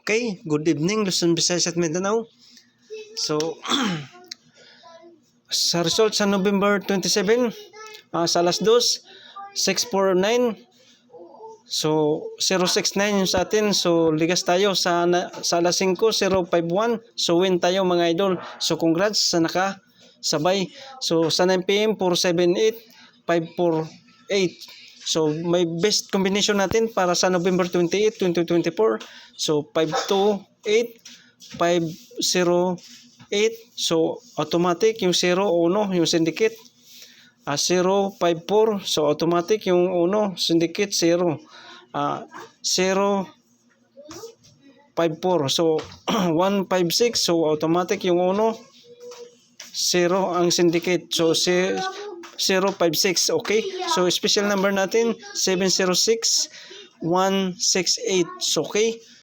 Okay, good evening Luzon, Visayas at Mindanao. So, sa result sa November 27, sa alas 2, 649. So, 069 yung sa atin. So, ligas tayo sa alas 5, 051. So, win tayo mga idol. So, congrats sa nakasabay. So, sa 9 PM, 478, 548. So, may best combination natin para sa November 28, 2024. So, 528, 508. So, automatic yung 0 o 1, yung syndicate. 054. So, automatic yung 1, syndicate 0. 054. So, 156. So, automatic yung 1, 0 ang syndicate. So, 056. Okay. So, special number natin 706 168. So, okay.